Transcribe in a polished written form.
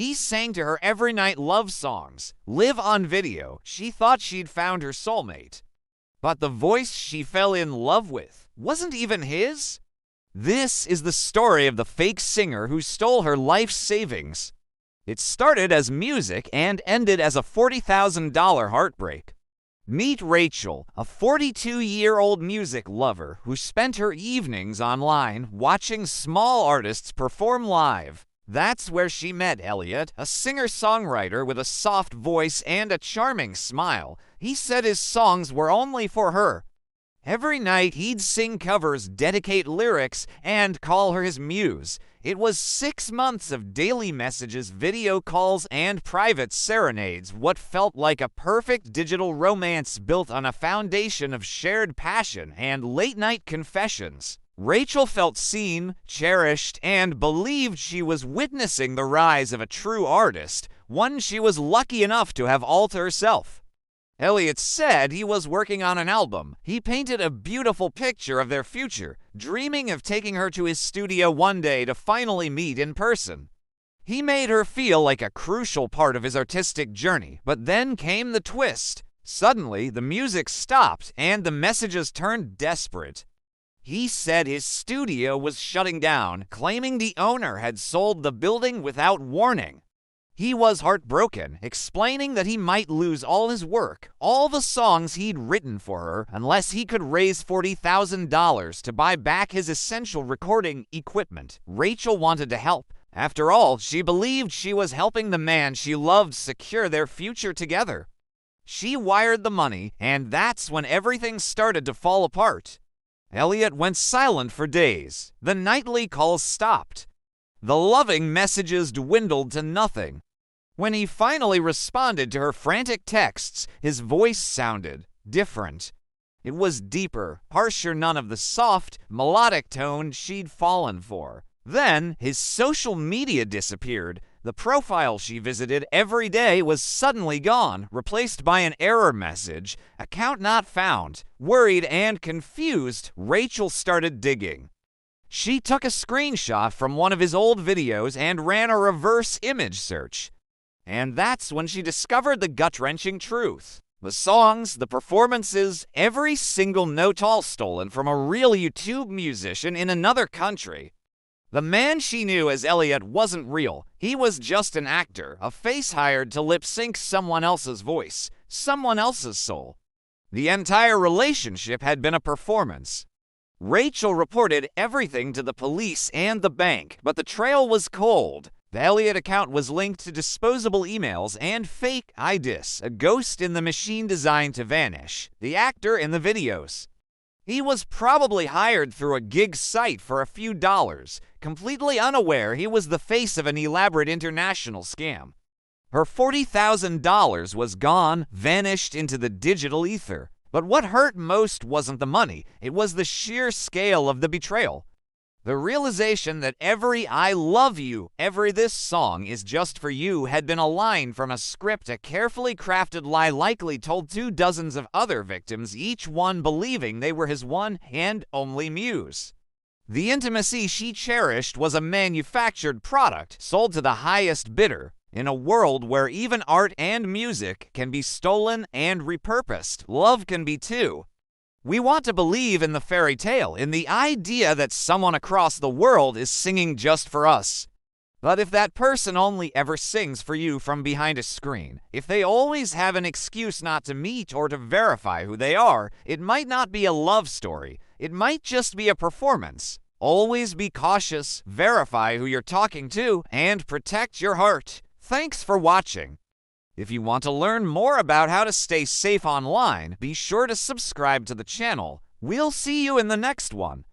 He sang to her every night love songs. Live on video, she thought she'd found her soulmate. But the voice she fell in love with wasn't even his. This is the story of the fake singer who stole her life's savings. It started as music and ended as a $40,000 heartbreak. Meet Rachel, a 42-year-old music lover who spent her evenings online watching small artists perform live. That's where she met Elliot, a singer-songwriter with a soft voice and a charming smile. He said his songs were only for her. Every night he'd sing covers, dedicate lyrics, and call her his muse. It was 6 months of daily messages, video calls, and private serenades, what felt like a perfect digital romance built on a foundation of shared passion and late-night confessions. Rachel felt seen, cherished, and believed she was witnessing the rise of a true artist, one she was lucky enough to have all to herself. Elliot said he was working on an album. He painted a beautiful picture of their future, dreaming of taking her to his studio one day to finally meet in person. He made her feel like a crucial part of his artistic journey, but then came the twist. Suddenly, the music stopped and the messages turned desperate. He said his studio was shutting down, claiming the owner had sold the building without warning. He was heartbroken, explaining that he might lose all his work, all the songs he'd written for her, unless he could raise $40,000 to buy back his essential recording equipment. Rachel wanted to help. After all, she believed she was helping the man she loved secure their future together. She wired the money, and that's when everything started to fall apart. Elliot went silent for days. The nightly calls stopped. The loving messages dwindled to nothing. When he finally responded to her frantic texts, his voice sounded different. It was deeper, harsher, none of the soft, melodic tone she'd fallen for. Then, his social media disappeared. The profile she visited every day was suddenly gone, replaced by an error message, account not found. Worried and confused, Rachel started digging. She took a screenshot from one of his old videos and ran a reverse image search. And that's when she discovered the gut-wrenching truth. The songs, the performances, every single note all stolen from a real YouTube musician in another country. The man she knew as Elliot wasn't real. He was just an actor, a face hired to lip-sync someone else's voice, someone else's soul. The entire relationship had been a performance. Rachel reported everything to the police and the bank, but the trail was cold. The Elliot account was linked to disposable emails and fake IDIS, a ghost in the machine designed to vanish, the actor in the videos. He was probably hired through a gig site for a few dollars, completely unaware he was the face of an elaborate international scam. Her $40,000 was gone, vanished into the digital ether. But what hurt most wasn't the money, it was the sheer scale of the betrayal. The realization that every "I love you," every "this song is just for you" had been a line from a script, a carefully crafted lie likely told 24 of other victims, each one believing they were his one and only muse. The intimacy she cherished was a manufactured product sold to the highest bidder. In a world where even art and music can be stolen and repurposed, love can be too. We want to believe in the fairy tale, in the idea that someone across the world is singing just for us. But if that person only ever sings for you from behind a screen, if they always have an excuse not to meet or to verify who they are, it might not be a love story. It might just be a performance. Always be cautious, verify who you're talking to, and protect your heart. Thanks for watching. If you want to learn more about how to stay safe online, be sure to subscribe to the channel. We'll see you in the next one.